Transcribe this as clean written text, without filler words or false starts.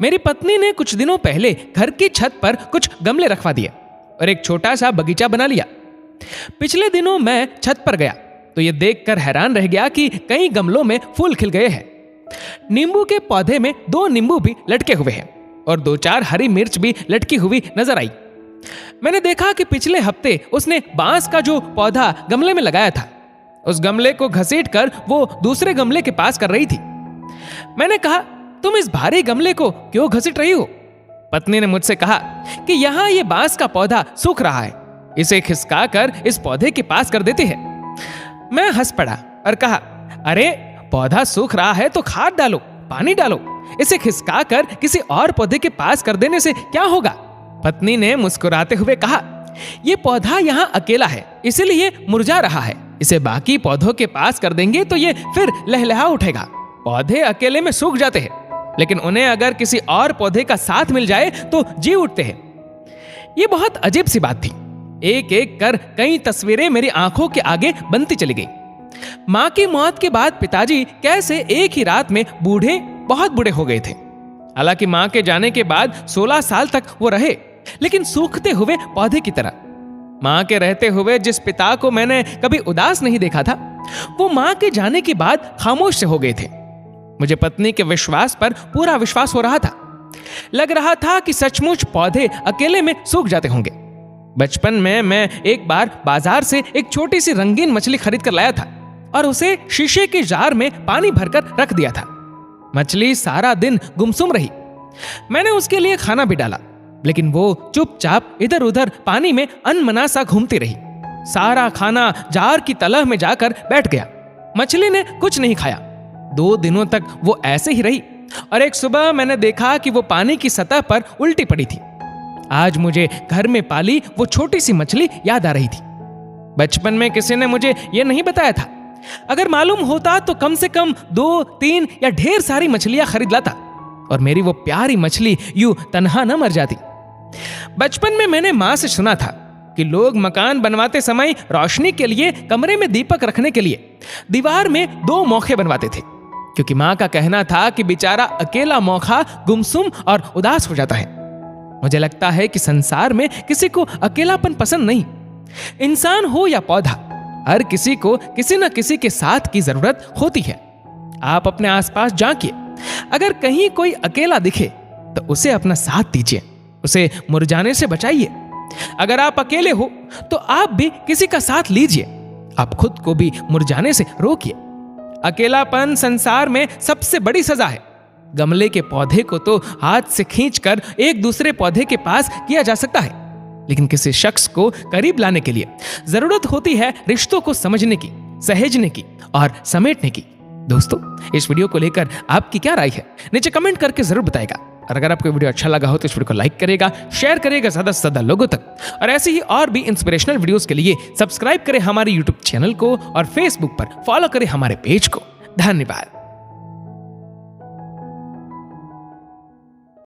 मेरी पत्नी ने कुछ दिनों पहले घर की छत पर कुछ गमले रखवा दिए और एक छोटा सा बगीचा बना लिया। पिछले दिनों मैं छत पर गया तो ये देखकर हैरान रह गया कि कई गमलों में फूल खिल गए हैं। नींबू के पौधे में 2 नींबू भी लटके हुए हैं और 2-4 हरी मिर्च भी लटकी हुई नजर आई। मैंने देखा कि पिछले हफ्ते उसने बांस का जो पौधा गमले में लगाया था, उस गमले को घसीटकर वो दूसरे गमले के पास कर रही थी। मैंने कहा, तुम इस भारी गमले को क्यों घसीट रही हो? पत्नी ने मुझसे कहा कि यहाँ ये बांस का पौधा सूख रहा है, इसे खिसकाकर इस पौधे के पास कर देते हैं। मैं हंस पड़ा और कहा, अरे पौधा सूख रहा है तो खाद डालो, पानी डालो, इसे खिसकाकर किसी और पौधे के पास कर देने से क्या होगा? पत्नी ने मुस्कुराते हुए कहा, ये पौधा यहाँ अकेला है इसीलिए मुरझा रहा है, इसे बाकी पौधों के पास कर देंगे तो ये फिर लहलहा उठेगा। पौधे अकेले में सूख जाते हैं, लेकिन उन्हें अगर किसी और पौधे का साथ मिल जाए तो जी उठते हैं। ये बहुत अजीब सी बात थी। एक एक कर कई तस्वीरें मेरी आंखों के आगे बनती चली गई। मां की मौत के बाद पिताजी कैसे एक ही रात में बहुत बूढ़े हो गए थे। हालांकि मां के जाने के बाद 16 साल तक वो रहे, लेकिन सूखते हुए पौधे की तरह। मां के रहते हुए जिस पिता को मैंने कभी उदास नहीं देखा था, वो मां के जाने के बाद खामोश से हो गए थे। मुझे पत्नी के विश्वास पर पूरा विश्वास हो रहा था। लग रहा था कि सचमुच पौधे अकेले में सूख जाते होंगे। बचपन में मैं एक बार बाजार से एक छोटी सी रंगीन मछली खरीद कर लाया था और उसे शीशे के जार में पानी भरकर रख दिया था। मछली सारा दिन गुमसुम रही। मैंने उसके लिए खाना भी डाला, लेकिन वो चुपचाप इधर उधर पानी में अनमना सा घूमती रही। सारा खाना जार की तलह में जाकर बैठ गया। मछली ने कुछ नहीं खाया। 2 दिनों तक वो ऐसे ही रही और एक सुबह मैंने देखा कि वो पानी की सतह पर उल्टी पड़ी थी। आज मुझे घर में पाली वो छोटी सी मछली याद आ रही थी। बचपन में किसी ने मुझे ये नहीं बताया था। अगर मालूम होता तो कम से कम 2-3 या ढेर सारी मछलियां खरीद लाता और मेरी वो प्यारी मछली यूं तन्हा न मर जाती। बचपन में मैंने मां से सुना था कि लोग मकान बनवाते समय रोशनी के लिए कमरे में दीपक रखने के लिए दीवार में 2 मौखे बनवाते थे, क्योंकि मां का कहना था कि बेचारा अकेला मौखा गुमसुम और उदास हो जाता है। मुझे लगता है कि संसार में किसी को अकेलापन पसंद नहीं। इंसान हो या पौधा, हर किसी को किसी न किसी के साथ की जरूरत होती है। आप अपने आसपास झांकिए, अगर कहीं कोई अकेला दिखे तो उसे अपना साथ दीजिए, उसे मुरझाने से बचाइए। अगर आप अकेले हो तो आप भी किसी का साथ लीजिए, आप खुद को भी मुरझाने से रोकिए। अकेलापन संसार में सबसे बड़ी सजा है। गमले के पौधे को तो हाथ से खींचकर एक दूसरे पौधे के पास किया जा सकता है, लेकिन किसी शख्स को करीब लाने के लिए जरूरत होती है रिश्तों को समझने की, सहेजने की और समेटने की। दोस्तों, इस वीडियो को लेकर आपकी क्या राय है, नीचे कमेंट करके जरूर बताएगा। और अगर आपको वीडियो अच्छा लगा हो तो इस वीडियो को लाइक करेगा, शेयर करेगा ज्यादा से ज्यादा लोगों तक। और ऐसे ही और भी इंस्पिरेशनल वीडियोस के लिए सब्सक्राइब करें हमारे यूट्यूब चैनल को और फेसबुक पर फॉलो करें हमारे पेज को। धन्यवाद।